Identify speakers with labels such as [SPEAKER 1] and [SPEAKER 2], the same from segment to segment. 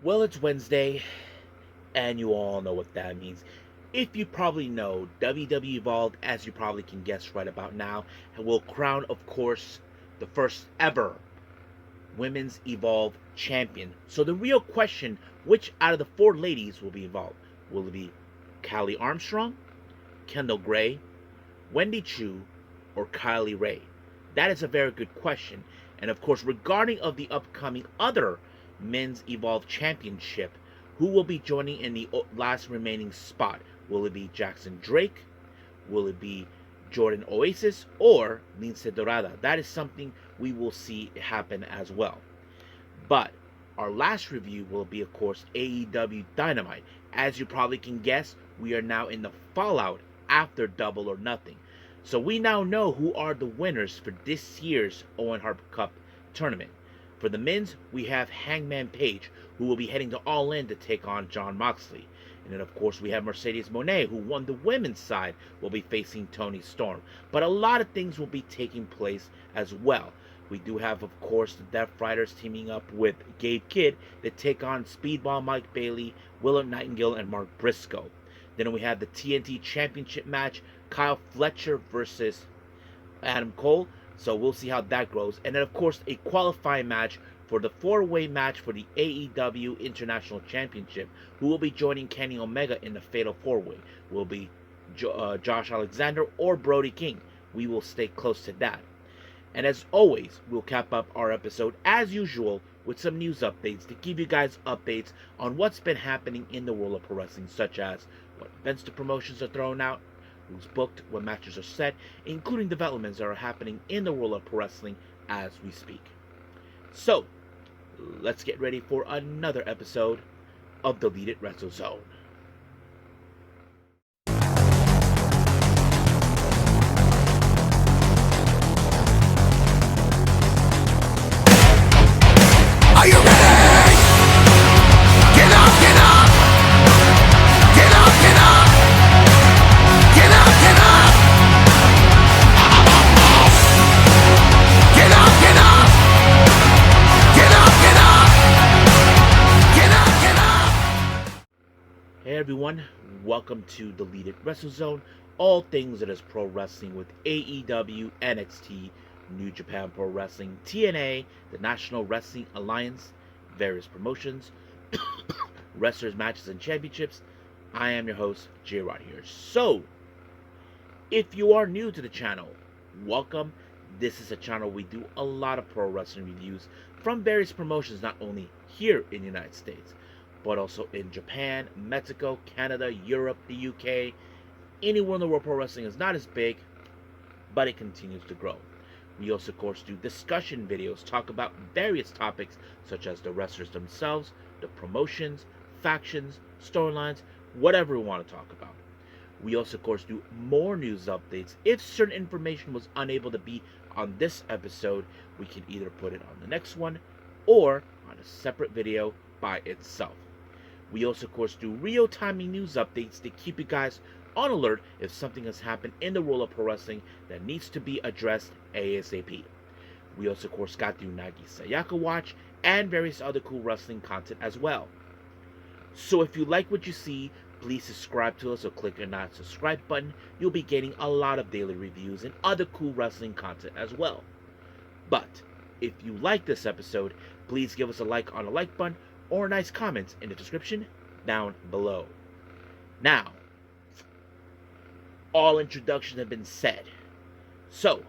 [SPEAKER 1] Well, it's Wednesday, and you all know what that means. If you probably know, WWE Evolve, as you probably can guess right about now, will crown, of course, the first ever Women's Evolve champion. So the real question, which out of the four ladies will be involved? Will it be Callie Armstrong, Kendall Gray, Wendy Chu, or Kylie Ray? That is a very good question. And of course, regarding of the upcoming other Men's Evolve Championship, who will be joining in the last remaining spot? Will it be Jackson Drake? Will it be Jordan Oasis or Lince Dorada? That is something we will see happen as well. But our last review will be, of course, AEW Dynamite. As you probably can guess, we are now in the fallout after Double or Nothing. So we now know who are the winners for this year's Owen Hart Cup tournament. For the men's, we have Hangman Page, who will be heading to All In to take on Jon Moxley. And then, of course, we have Mercedes Moné, who won the women's side, will be facing Toni Storm. But a lot of things will be taking place as well. We do have, of course, the Death Riders teaming up with Gabe Kidd to take on Speedball Mike Bailey, Willow Nightingale, and Mark Briscoe. Then we have the TNT Championship match, Kyle Fletcher versus Adam Cole. So we'll see how that grows. And then, of course, a qualifying match for the four-way match for the AEW International Championship. Who will be joining Kenny Omega in the Fatal Four-Way? Will be Josh Alexander or Brody King. We will stay close to that. And as always, we'll cap up our episode as usual with some news updates to give you guys updates on what's been happening in the world of pro wrestling, such as what events the promotions are throwing out, who's booked, what matches are set, including developments that are happening in the world of pro wrestling as we speak. So, let's get ready for another episode of Deleted Wrestle Zone.
[SPEAKER 2] Are you ready? Get up, get up! Get up, get up! Get up, get up! Get up, get up! Get up, get up! Get up, get up!
[SPEAKER 1] Hey everyone, welcome to Deleted Wrestle Zone, all things that is pro wrestling with AEW, NXT, New Japan Pro Wrestling, TNA, the National Wrestling Alliance, various promotions, wrestlers, matches, and championships. I am your host, J-Rod here. So, if you are new to the channel, welcome. This is a channel we do a lot of pro wrestling reviews from various promotions, not only here in the United States, but also in Japan, Mexico, Canada, Europe, the UK. Anywhere in the world pro wrestling is not as big, but it continues to grow. We also, of course, do discussion videos, talk about various topics such as the wrestlers themselves, the promotions, factions, storylines, whatever we want to talk about. We also, of course, do more news updates. If certain information was unable to be on this episode, we can either put it on the next one or on a separate video by itself. We also, of course, do real-time news updates to keep you guys on alert if something has happened in the world of pro wrestling that needs to be addressed ASAP. We also, of course, got the Unagi Sayaka Watch and various other cool wrestling content as well. So if you like what you see, please subscribe to us or click on that subscribe button. You'll be getting a lot of daily reviews and other cool wrestling content as well. But if you like this episode, please give us a like on the like button or nice comments in the description down below. Now, all introductions have been said. So,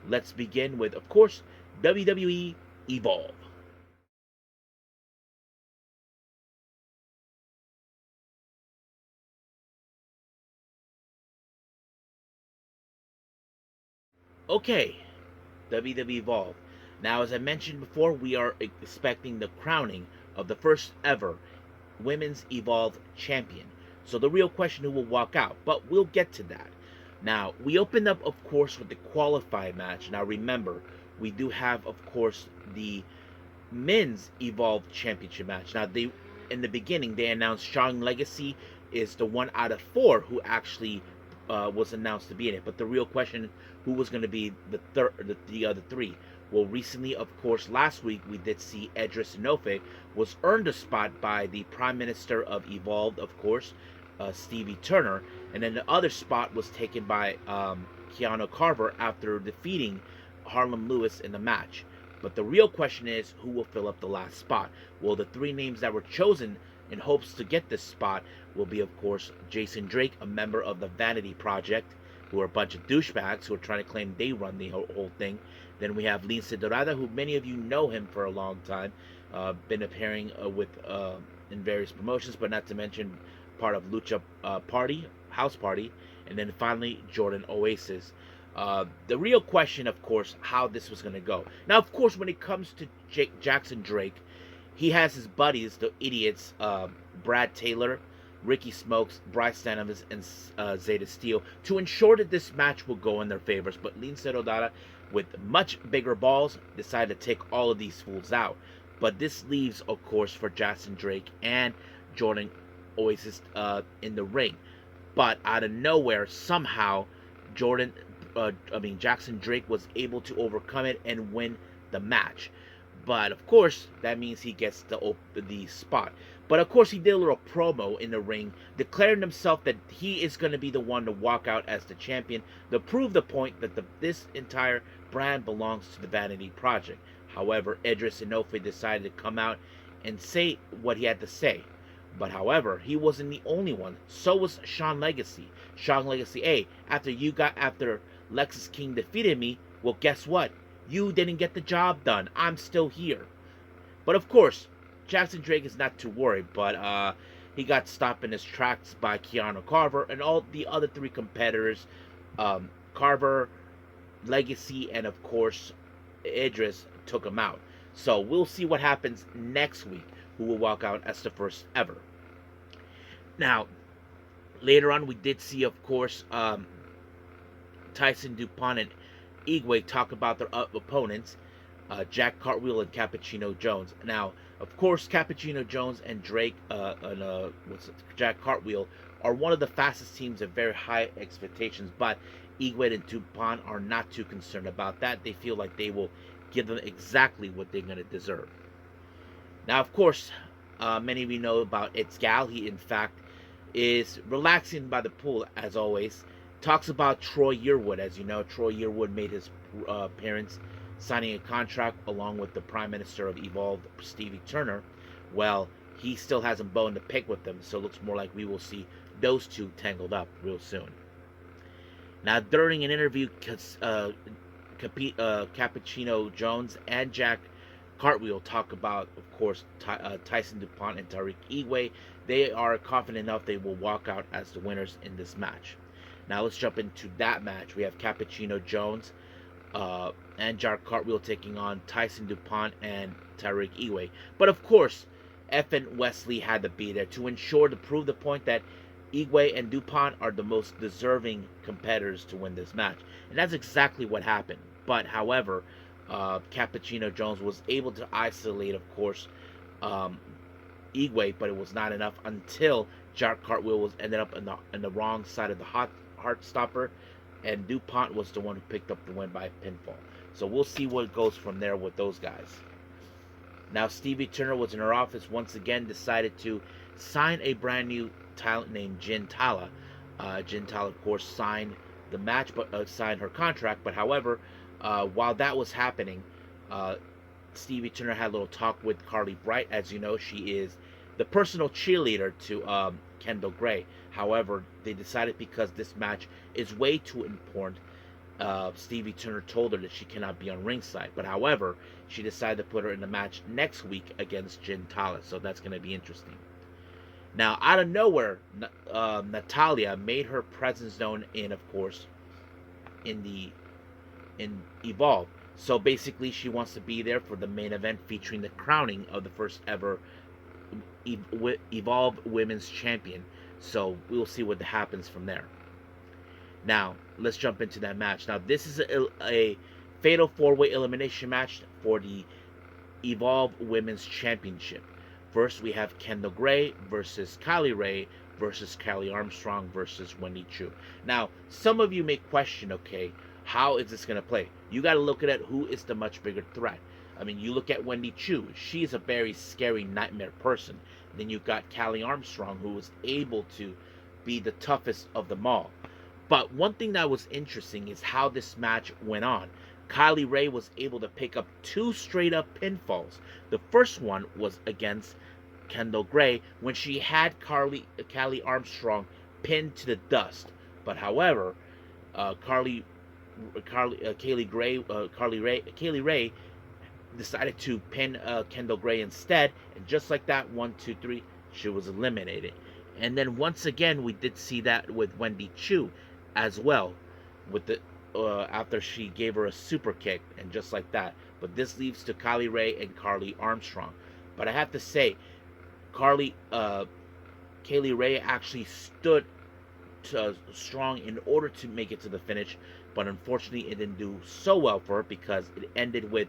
[SPEAKER 1] let's begin with, of course, WWE Evolve. Okay, WWE Evolve. Now, as I mentioned before, we are expecting the crowning of the first ever Women's Evolve champion. So the real question who will walk out, but we'll get to that. Now, we opened up, of course, with the qualifying match. Now, remember, we do have, of course, the Men's Evolve Championship match. Now, in the beginning, they announced Strong Legacy is the one out of four who actually was announced to be in it. But the real question, who was going to be the other three? Well, recently, of course, last week we did see Edris Enofe was earned a spot by the Prime Minister of Evolve, of course, Stevie Turner, and then the other spot was taken by Keanu Carver after defeating Harlem Lewis in the match. But the real question is, who will fill up the last spot? Well, the three names that were chosen in hopes to get this spot will be, of course, Jason Drake, a member of the Vanity Project, who are a bunch of douchebags who are trying to claim they run the whole thing. Then we have Lince Dorada, who many of you know him for a long time, been appearing with in various promotions, but not to mention part of Lucha House Party, and then finally Jordan Oasis. The real question, of course, how this was going to go. Now, of course, when it comes to Jackson Drake, he has his buddies, the idiots, Brad Taylor, Ricky Smokes, Bryce Stanovis, and Zeta Steel, to ensure that this match will go in their favors. But Lince Dorada, with much bigger balls, decided to take all of these fools out. But this leaves, of course, for Jackson Drake and Jordan Oasis in the ring. But out of nowhere, somehow, Jackson Drake was able to overcome it and win the match. But of course, that means he gets the spot. But of course, he did a little promo in the ring, declaring himself that he is going to be the one to walk out as the champion to prove the point that this entire brand belongs to the Vanity Project. However, Edris Enofe decided to come out and say what he had to say. But however, he wasn't the only one. So was Sean Legacy. Sean Legacy, hey, after Lexus King defeated me, well, guess what? You didn't get the job done. I'm still here. But of course, Jackson Drake is not too worried, but he got stopped in his tracks by Keanu Carver and all the other three competitors, Carver, Legacy, and of course, Idris took him out. So we'll see what happens next week, who will walk out as the first ever. Now, later on, we did see, of course, Tyson DuPont and Igwe talk about their opponents, Jack Cartwheel and Cappuccino Jones. Now, of course, Cappuccino Jones and Drake Jack Cartwheel are one of the fastest teams at very high expectations, but Igwe and DuPont are not too concerned about that. They feel like they will give them exactly what they're going to deserve. Now, of course, many of you know about Itzgal. He, in fact, is relaxing by the pool, as always. Talks about Troy Yearwood. As you know, Troy Yearwood made his appearance, signing a contract along with the Prime Minister of Evolve, Stevie Turner. Well, he still has a bone to pick with them, so it looks more like we will see those two tangled up real soon. Now, during an interview, Cappuccino Jones and Jack Cartwheel talk about, of course, Tyson DuPont and Tariq Igwe. They are confident enough they will walk out as the winners in this match. Now let's jump into that match. We have Cappuccino Jones and Jack Cartwheel taking on Tyson DuPont and Tariq Igwe. But of course, Effin Wesley had to be there to prove the point that Igwe and DuPont are the most deserving competitors to win this match. And that's exactly what happened. But however, Cappuccino Jones was able to isolate, of course, Igwe, but it was not enough until Jack Cartwheel ended up in the wrong side of the heart stopper, and DuPont was the one who picked up the win by pinfall. So we'll see what goes from there with those guys. Now, Stevie Turner was in her office once again, decided to sign a brand new talent named Jin Tala. Jin Tala, of course, signed the match, but signed her contract. But however, while that was happening, Stevie Turner had a little talk with Carly Bright. As you know, she is the personal cheerleader to Kendall Gray. However, they decided because this match is way too important, Stevie Turner told her that she cannot be on ringside. But however, she decided to put her in the match next week against Jin Tala. So that's going to be interesting. Now, out of nowhere, Natalia made her presence known in Evolve. So basically, she wants to be there for the main event featuring the crowning of the first ever Evolve Women's Champion. So we'll see what happens from there. Now, let's jump into that match. Now, this is a fatal four-way elimination match for the Evolve Women's Championship. First, we have Kendall Gray versus Kylie Ray versus Kelly Armstrong versus Wendy Chu. Now, some of you may question, okay, How is this going to play? You got to look at who is the much bigger threat. I mean, you look at Wendy Chu. She's a very scary nightmare person. Then you've got Callie Armstrong, who was able to be the toughest of them all. But one thing that was interesting is how this match went on. Kylie Ray was able to pick up 2 straight up pinfalls. The first one was against Kendall Gray when she had Callie Armstrong pinned to the dust. But however, Carly Kaylee Ray decided to pin Kendall Gray instead, and just like that, 1, 2, 3, she was eliminated. And then once again, we did see that with Wendy Chu as well, with the after she gave her a super kick, and just like that. But this leads to Kylie Ray and Carly Armstrong. But I have to say, Kaylee Ray actually stood strong in order to make it to the finish, but unfortunately it didn't do so well for her because it ended with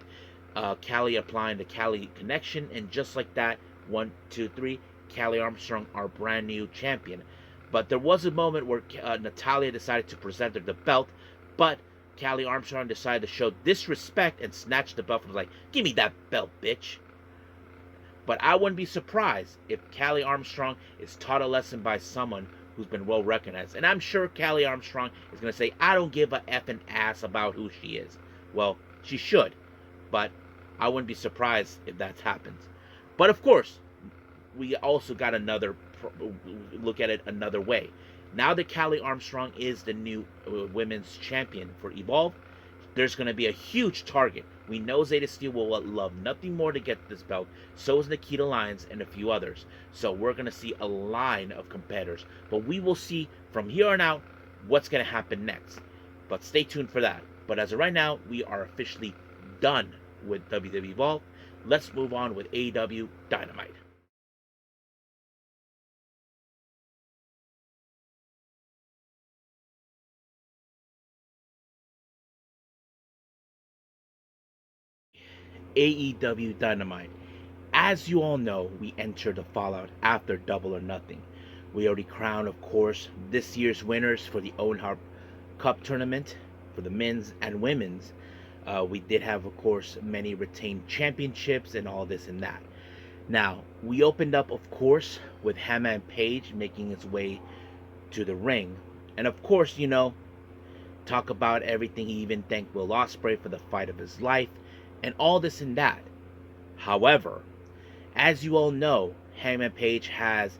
[SPEAKER 1] Callie applying the Callie connection, and just like that, 1, 2, 3, Callie Armstrong, our brand new champion. But there was a moment where Natalya decided to present her the belt, but Callie Armstrong decided to show disrespect and snatch the belt and was like, "Give me that belt, bitch." But I wouldn't be surprised if Callie Armstrong is taught a lesson by someone who's been well recognized. And I'm sure Callie Armstrong is going to say, "I don't give a effing ass about who she is." Well, she should. But I wouldn't be surprised if that happens. But of course, we also got another look at it another way. Now that Callie Armstrong is the new women's champion for Evolve, there's going to be a huge target. We know Zeta Steel will love nothing more to get this belt. So is Nikita Lyons and a few others. So we're going to see a line of competitors. But we will see from here on out what's going to happen next. But stay tuned for that. But as of right now, we are officially done with WWE Evolve. Let's move on with AEW Dynamite. AEW Dynamite. As you all know, we entered the fallout after Double or Nothing. We already crowned, of course, this year's winners for the Owen Hart Cup tournament for the men's and women's. We did have, of course, many retained championships and all this and that. Now, we opened up, of course, with Hangman Page making his way to the ring. And of course, talk about everything. He even thanked Will Ospreay for the fight of his life and all this and that. However, as you all know, Hangman Page has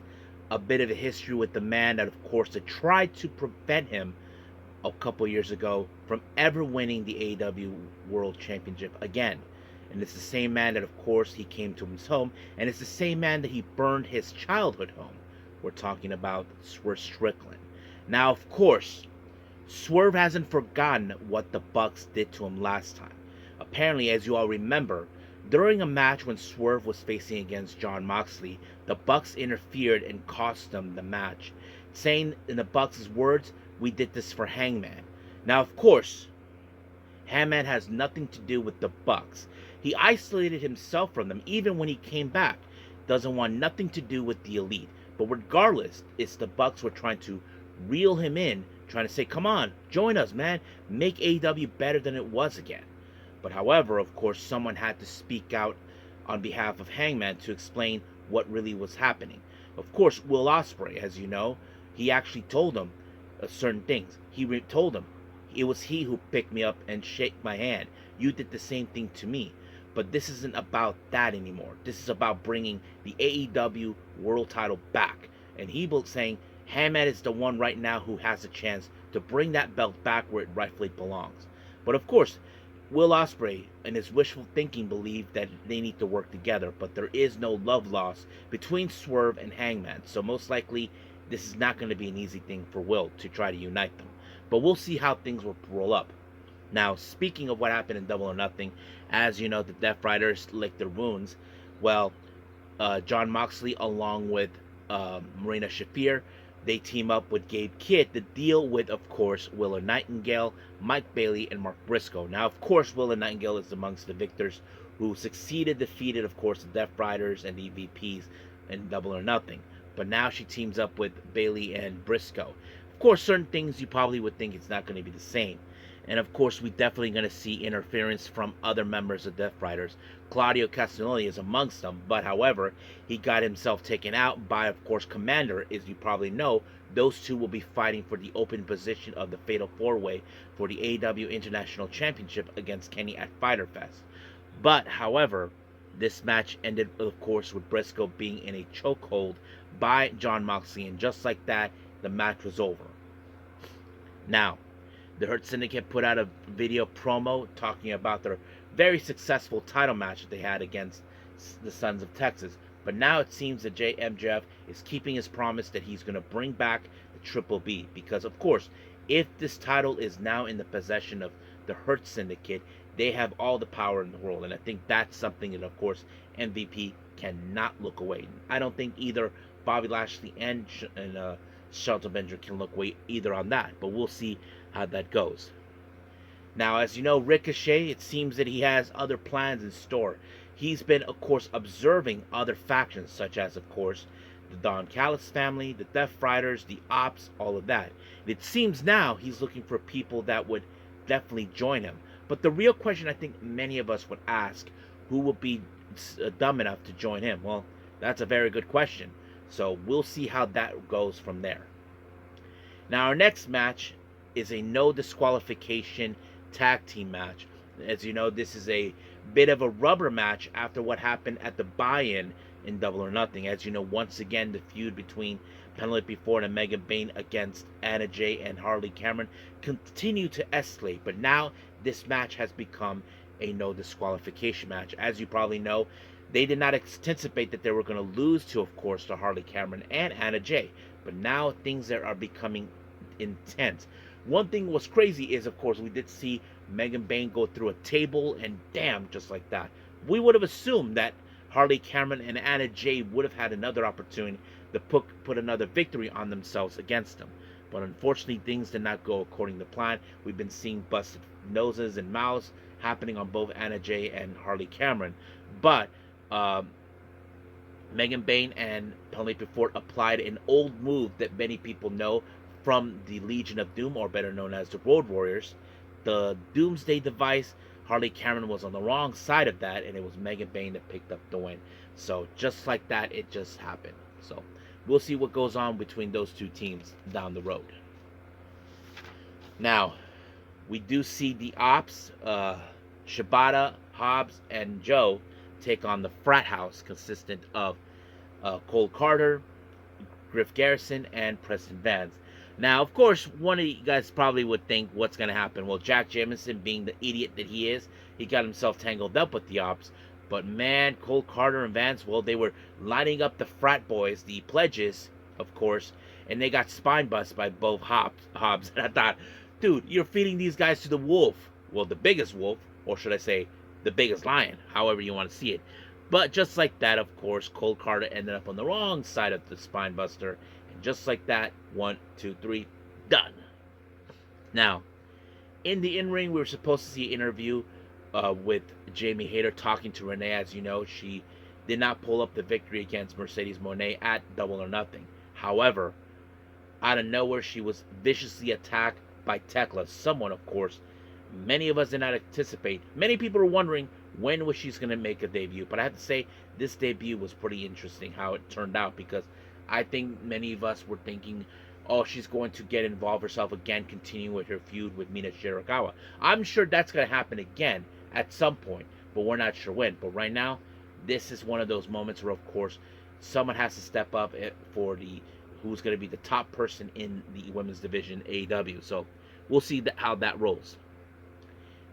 [SPEAKER 1] a bit of a history with the man that, of course, had tried to prevent him a couple years ago from ever winning the AEW World Championship again. And it's the same man that, of course, he came to his home, and it's the same man that he burned his childhood home. We're talking about Swerve Strickland. Now, of course, Swerve hasn't forgotten what the Bucks did to him last time. Apparently, as you all remember, during a match when Swerve was facing against Jon Moxley, the Bucks interfered and cost them the match, saying in the Bucks' words, "We did this for Hangman." Now, of course, Hangman has nothing to do with the Bucks. He isolated himself from them even when he came back. Doesn't want nothing to do with the Elite. But regardless, it's the Bucks were trying to reel him in, trying to say, "Come on, join us, man. Make AEW better than it was again." But however, of course, someone had to speak out on behalf of Hangman to explain what really was happening. Of course, Will Ospreay, as you know, he actually told him certain things. He told him, "It was he who picked me up and shook my hand. You did the same thing to me." But this isn't about that anymore. This is about bringing the AEW World title back. And he was saying Hangman is the one right now who has a chance to bring that belt back where it rightfully belongs. But of course, Will Ospreay and his wishful thinking believe that they need to work together, but there is no love lost between Swerve and Hangman, so most likely this is not going to be an easy thing for Will to try to unite them. But we'll see how things will roll up. Now, speaking of what happened in Double or Nothing, as you know, the Death Riders licked their wounds. Well, Jon Moxley along with Marina Shafir, they team up with Gabe Kidd to deal with, of course, Willa Nightingale, Mike Bailey, and Mark Briscoe. Now, of course, Willa Nightingale is amongst the victors who defeated, of course, the Death Riders and the EVPs in Double or Nothing. But now she teams up with Bailey and Briscoe. Of course, certain things you probably would think it's not going to be the same. And of course, we're definitely going to see interference from other members of Death Riders. Claudio Castagnoli is amongst them, but however, he got himself taken out by, of course, Commander. As you probably know, those two will be fighting for the open position of the Fatal 4-Way for the AEW International Championship against Kenny at Fyter Fest. But, however, this match ended, of course, with Briscoe being in a chokehold by Jon Moxley, and just like that, the match was over. Now, the Hurt Syndicate put out a video promo talking about their very successful title match that they had against the Sons of Texas. But now it seems that MJF is keeping his promise that he's going to bring back the Triple B. Because, of course, if this title is now in the possession of the Hurt Syndicate, they have all the power in the world. And I think that's something that, of course, MVP cannot look away. I don't think either Bobby Lashley and Shelton Benjamin can look away either on that. But we'll see how that goes. Now, as you know, Ricochet, it seems that he has other plans in store. He's been, of course, observing other factions, such as, of course, the Don Callis family, the Death Riders, the Ops, all of that. It seems now he's looking for people that would definitely join him. But the real question I think many of us would ask, who will be dumb enough to join him? Well, that's a very good question. So we'll see how that goes from there. Now, our next match is a no disqualification tag team match. As you know, this is a bit of a rubber match after what happened at the buy-in in Double or Nothing. As you know, once again, the feud between Penelope Ford and Megan Bayne against Anna Jay and Harley Cameron continued to escalate. But now this match has become a no disqualification match. As you probably know, they did not anticipate that they were going to lose to, of course, to Harley Cameron and Anna Jay. But now things there are becoming intense. One thing was crazy is, of course, we did see Megan Bayne go through a table, and damn, just like that. We would have assumed that Harley Cameron and Anna Jay would have had another opportunity to put another victory on themselves against them. But unfortunately, things did not go according to plan. We've been seeing busted noses and mouths happening on both Anna Jay and Harley Cameron. But Megan Bayne and Penelope Ford applied an old move that many people know from the Legion of Doom, or better known as the Road Warriors. The Doomsday device, Harley Cameron was on the wrong side of that, and it was Megan Bayne that picked up the win. So just like that, it just happened. So we'll see what goes on between those two teams down the road. Now, we do see the Ops, Shibata, Hobbs, and Joe take on the Frat House, consistent of Cole Carter, Griff Garrison, and Preston Vance. Now, of course, one of you guys probably would think what's going to happen. Well, Jack Jamison, being the idiot that he is, he got himself tangled up with the Ops. But man, Cole Carter and Vance, well, they were lining up the frat boys, the pledges, of course, and they got spine bust by both Hobbs. And I thought, dude, you're feeding these guys to the wolf. Well, the biggest wolf, or should I say, the biggest lion, however you want to see it. But just like that, of course, Cole Carter ended up on the wrong side of the spine buster. And just like that, 1, 2, 3, done. Now, in the in-ring, we were supposed to see an interview with Jamie Hayter talking to Renee. As you know, she did not pull up the victory against Mercedes Moné at Double or Nothing. However, out of nowhere, she was viciously attacked by Thekla, someone, of course, many of us did not anticipate. Many people were wondering when was she's going to make a debut. But I have to say, this debut was pretty interesting how it turned out, because I think many of us were thinking, oh, she's going to get involved herself again, continuing with her feud with Mina Shirakawa. I'm sure that's going to happen again at some point, but we're not sure when. But right now, this is one of those moments where, of course, someone has to step up for who's going to be the top person in the women's division, AEW. So we'll see how that rolls.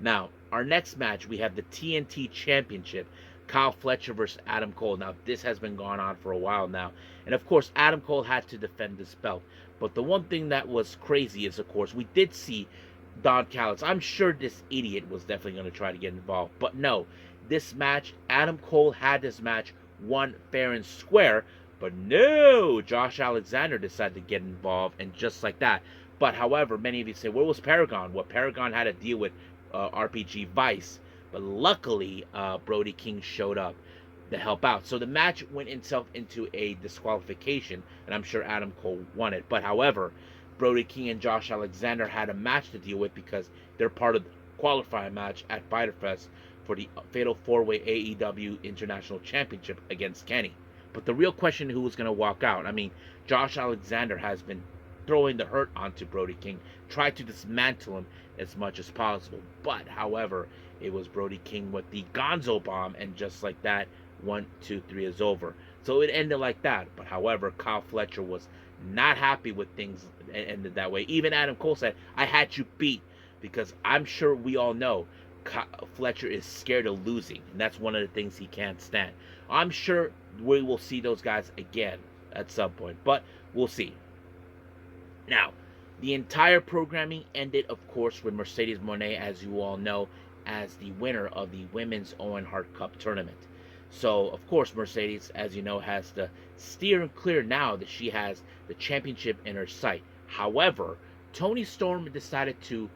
[SPEAKER 1] Now, our next match, we have the TNT Championship, Kyle Fletcher versus Adam Cole. Now, this has been going on for a while now. And, of course, Adam Cole had to defend this belt. But the one thing that was crazy is, of course, we did see Don Callis. I'm sure this idiot was definitely going to try to get involved. But no, this match, Adam Cole had this match won fair and square. But no, Josh Alexander decided to get involved. And just like that. But, however, many of you say, where was Paragon? Well, Paragon had to deal with RPG Vice. But luckily, Brody King showed up to help out. So the match went itself into a disqualification, and I'm sure Adam Cole won it. But however, Brody King and Josh Alexander had a match to deal with because they're part of the qualifying match at Fyter Fest for the Fatal 4-Way AEW International Championship against Kenny. But the real question, who was going to walk out? I mean, Josh Alexander has been throwing the hurt onto Brody King, tried to dismantle him as much as possible. But, however, it was Brody King with the Gonzo Bomb, and just like that, 1, 2, 3 is over. So it ended like that. But, however, Kyle Fletcher was not happy with things ended that way. Even Adam Cole said, I had you beat, because I'm sure we all know Fletcher is scared of losing, and that's one of the things he can't stand. I'm sure we will see those guys again at some point, but we'll see. Now, the entire programming ended, of course, with Mercedes Moné, as you all know, as the winner of the Women's Owen Hart Cup tournament. So, of course, Mercedes, as you know, has to steer and clear now that she has the championship in her sight. However, Toni Storm decided to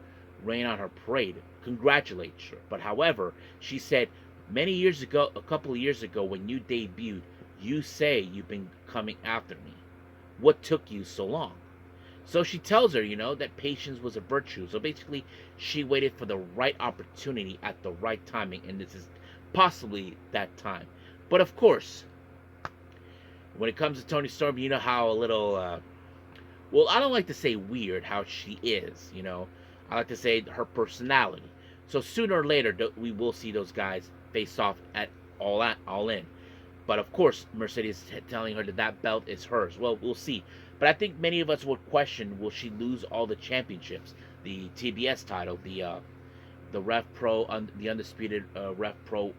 [SPEAKER 1] rain on her parade, congratulate her. But, however, she said, many years ago, a couple of years ago, when you debuted, you say you've been coming after me. What took you so long? So she tells her, that patience was a virtue. So basically, she waited for the right opportunity at the right timing, and this is possibly that time. But of course, when it comes to Toni Storm, you know how a little, well, I don't like to say weird how she is, I like to say her personality. So sooner or later, we will see those guys face off at All In. But of course, Mercedes telling her that belt is hers. Well, we'll see. But I think many of us would question: will she lose all the championships, the TBS title, the Ref Pro, the undisputed Ref Pro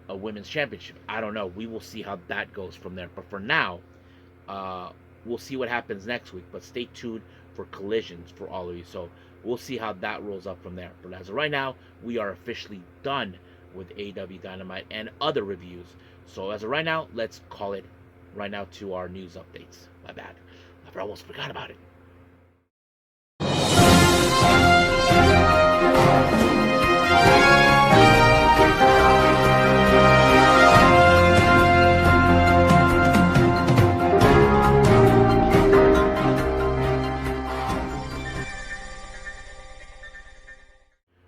[SPEAKER 1] Women's Championship? I don't know. We will see how that goes from there. But for now, we'll see what happens next week. But stay tuned for collisions for all of you. So we'll see how that rolls up from there. But as of right now, we are officially done with AEW Dynamite and other reviews. So as of right now, let's call it right now to our news updates. My bad. I almost forgot about it.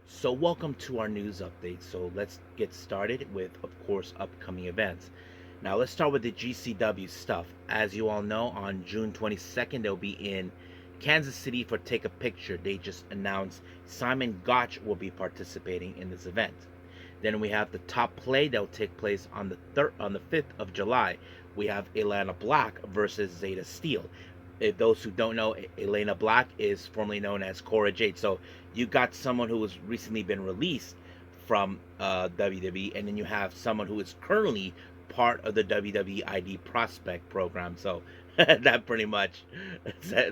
[SPEAKER 1] So welcome to our news update. So let's get started with, of course, upcoming events. Now let's start with the GCW stuff. As you all know, on June 22nd, they'll be in Kansas City for Take a Picture. They just announced Simon Gotch will be participating in this event. Then we have the Top Play that will take place on the 5th of July. We have Elena Black versus Zeta Steel. If those who don't know, Elena Black is formerly known as Cora Jade. So you got someone who has recently been released from WWE, and then you have someone who is currently part of the WWE ID Prospect program. So that pretty much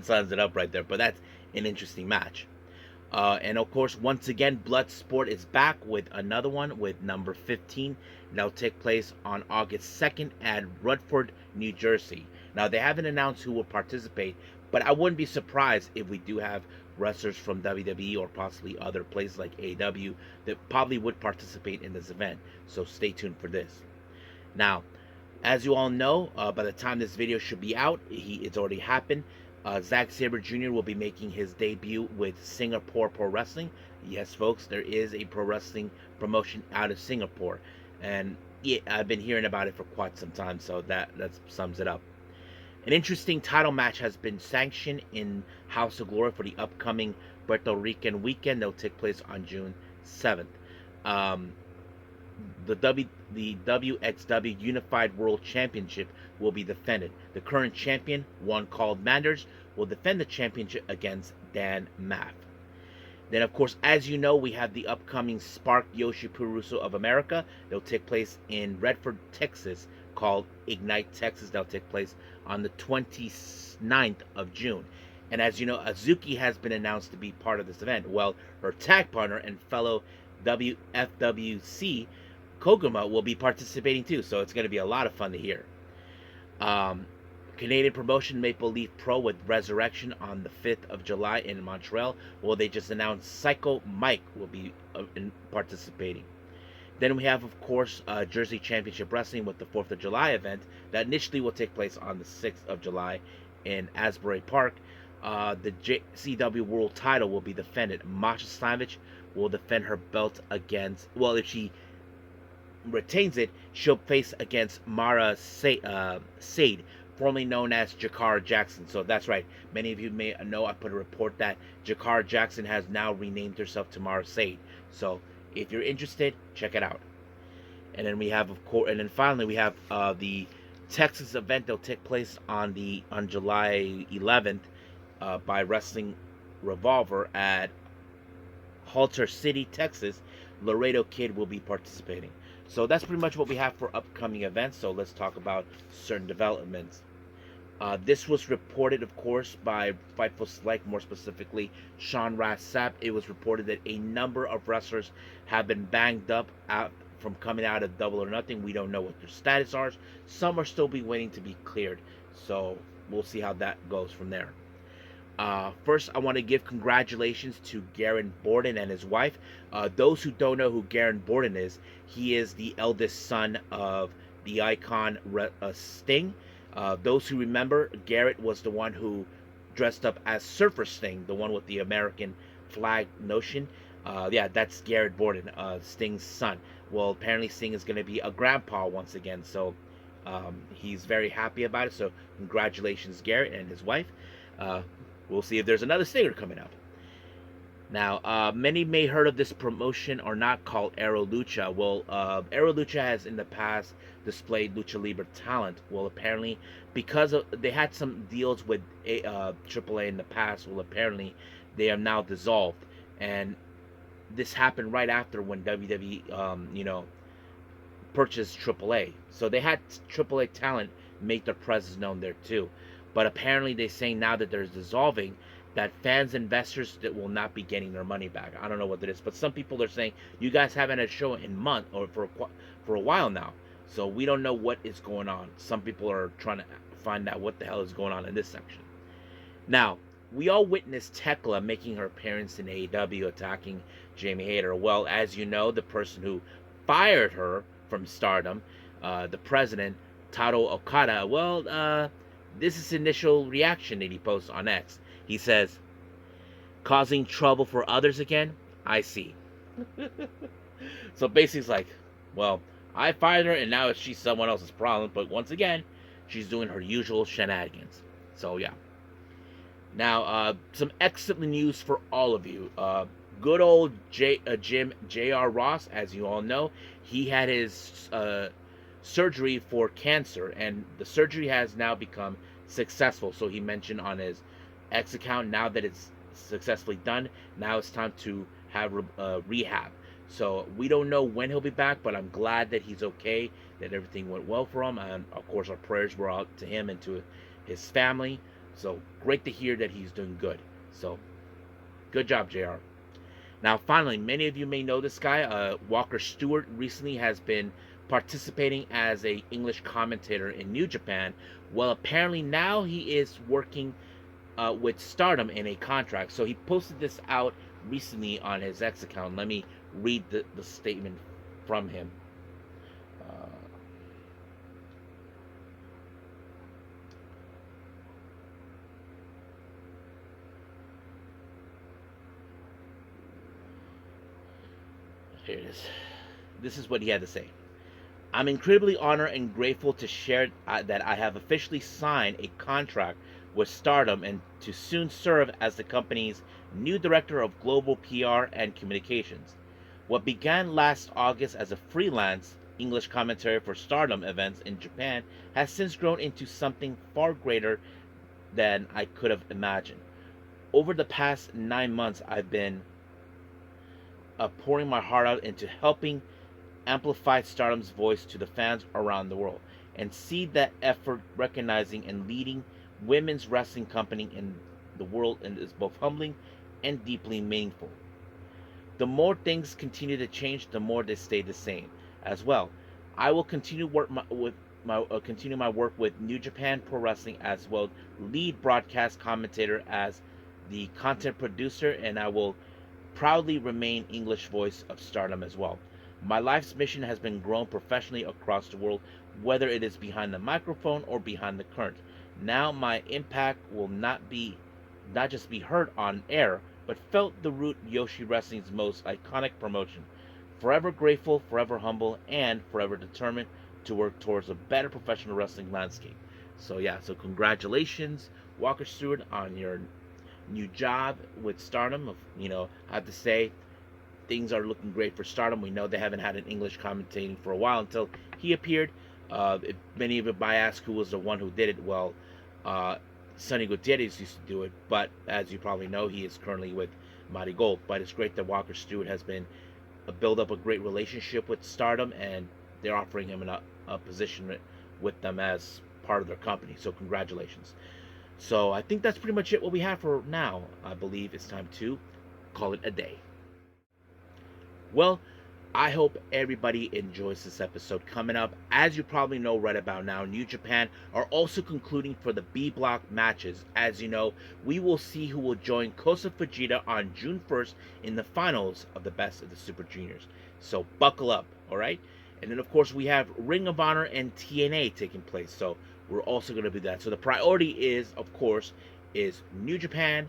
[SPEAKER 1] sums it up right there. But that's an interesting match. And of course, once again, Bloodsport is back with another one with number 15. That'll take place on August 2nd at Rutherford, New Jersey. Now, they haven't announced who will participate, but I wouldn't be surprised if we do have wrestlers from WWE or possibly other places like AEW that probably would participate in this event. So stay tuned for this. Now, as you all know, by the time this video should be out, it's already happened. Zack Sabre Jr. will be making his debut with Singapore Pro Wrestling. Yes, folks, there is a pro wrestling promotion out of Singapore. And yeah, I've been hearing about it for quite some time, so that sums it up. An interesting title match has been sanctioned in House of Glory for the upcoming Puerto Rican weekend that will take place on June 7th. The WXW Unified World Championship will be defended. The current champion, one called Manders, will defend the championship against Dan Maff. Then, of course, as you know, we have the upcoming Spark Joshi Puroresu of America. They'll take place in Redford, Texas, called Ignite Texas. They'll take place on the 29th of June. And as you know, Azuki has been announced to be part of this event. Well, her tag partner and fellow WFWC Koguma will be participating too, so it's going to be a lot of fun to hear. Canadian promotion Maple Leaf Pro with Resurrection on the 5th of July in Montreal. Well, they just announced Psycho Mike will be participating. Then we have, of course, Jersey Championship Wrestling with the 4th of July event that initially will take place on the 6th of July in Asbury Park. The JCW World Title will be defended. Masha Slamovich will defend her belt against. Well, if she retains it, she'll face against Mara Sade, formerly known as Jakara Jackson. So that's right. Many of you may know I put a report that Jakara Jackson has now renamed herself to Mara Sade. So if you're interested, check it out. And then we have, of course, and then finally we have the Texas event that'll take place on July 11th by Wrestling Revolver at Halter City, Texas. Laredo Kid will be participating. So that's pretty much what we have for upcoming events. So let's talk about certain developments. This was reported, of course, by Fightful Select, more specifically Sean Ross Sapp. It was reported that a number of wrestlers have been banged up from coming out of Double or Nothing. We don't know what their status are. Some are still be waiting to be cleared. So we'll see how that goes from there. First, I want to give congratulations to Garrett Borden and his wife. Those who don't know who Garrett Borden is, he is the eldest son of the icon Sting. Those who remember, Garrett was the one who dressed up as Surfer Sting, the one with the American flag notion. Yeah, that's Garrett Borden, Sting's son. Well, apparently Sting is going to be a grandpa once again, so he's very happy about it. So congratulations, Garrett and his wife. We'll see if there's another stinger coming up. Now, many may heard of this promotion or not called Aro Lucha. Well, Aro Lucha has in the past displayed Lucha Libre talent. Well, apparently, because they had some deals with AAA in the past, well, apparently, they are now dissolved. And this happened right after when WWE, purchased AAA. So they had AAA talent make their presence known there too. But apparently they're saying now that they're dissolving, that fans, investors that will not be getting their money back. I don't know what it is, but some people are saying you guys haven't had a show in month or for a while now, so we don't know what is going on. Some people are trying to find out what the hell is going on in this section. Now, we all witnessed Thekla making her appearance in AEW attacking Jamie Hayter. Well, as you know, the person who fired her from Stardom, the president, Taro Okada, well, this is initial reaction that he posts on X. He says, causing trouble for others again? I see. So basically it's like, well, I fired her and now she's someone else's problem. But once again, she's doing her usual shenanigans. So yeah. Now, some excellent news for all of you. Good old Jim J.R. Ross, as you all know, he had his surgery for cancer, and the surgery has now become successful. So he mentioned on his X account, now that it's successfully done, now it's time to have rehab. So we don't know when he'll be back, but I'm glad that he's okay, that everything went well for him, and of course our prayers were out to him and to his family. So great to hear that he's doing good. So good job, JR. Now finally, many of you may know this guy, Walker Stewart recently has been participating as a English commentator in New Japan. Well, apparently now he is working with Stardom in a contract. So he posted this out recently on his X account. Let me read the statement from him. Here it is. This is what he had to say. I'm incredibly honored and grateful to share that I have officially signed a contract with Stardom and to soon serve as the company's new director of global PR and communications. What began last August as a freelance English commentary for Stardom events in Japan has since grown into something far greater than I could have imagined. Over the past 9 months, I've been pouring my heart out into helping amplify Stardom's voice to the fans around the world, and see that effort recognizing and leading women's wrestling company in the world and is both humbling and deeply meaningful. The more things continue to change, the more they stay the same as well. I will continue continue my work with New Japan Pro Wrestling as well, lead broadcast commentator as the content producer, and I will proudly remain English voice of Stardom as well. My life's mission has been grown professionally across the world, whether it is behind the microphone or behind the curtain. Now my impact will not be not just be heard on air, but felt the root Yoshi Wrestling's most iconic promotion. Forever grateful, forever humble, and forever determined to work towards a better professional wrestling landscape. So yeah, so congratulations, Walker Stewart, on your new job with Stardom. I have to say, things are looking great for Stardom. We know they haven't had an English commentating for a while until he appeared. If many of you might ask who was the one who did it, well, uh, Sonny Gutierrez used to do it, but as you probably know, he is currently with Mighty Gold. But it's great that Walker Stewart has been build up a great relationship with Stardom, and they're offering him a position with them as part of their company. So congratulations. So I think that's pretty much it what we have for now. I believe it's time to call it a day. Well, I hope everybody enjoys this episode. Coming up, as you probably know right about now, New Japan are also concluding for the B Block matches. As you know, we will see who will join Kosa Fujita on June 1st in the finals of the Best of the Super Juniors. So buckle up, alright? And then, of course, we have Ring of Honor and TNA taking place. So we're also going to do that. So the priority is, of course, is New Japan,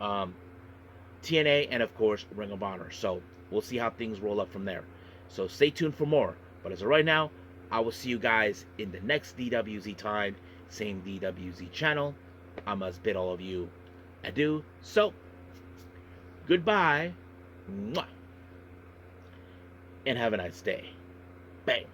[SPEAKER 1] TNA, and, of course, Ring of Honor. So we'll see how things roll up from there. So stay tuned for more. But as of right now, I will see you guys in the next DWZ time. Same DWZ channel. I must bid all of you adieu. So, goodbye. Mwah. And have a nice day. Bang.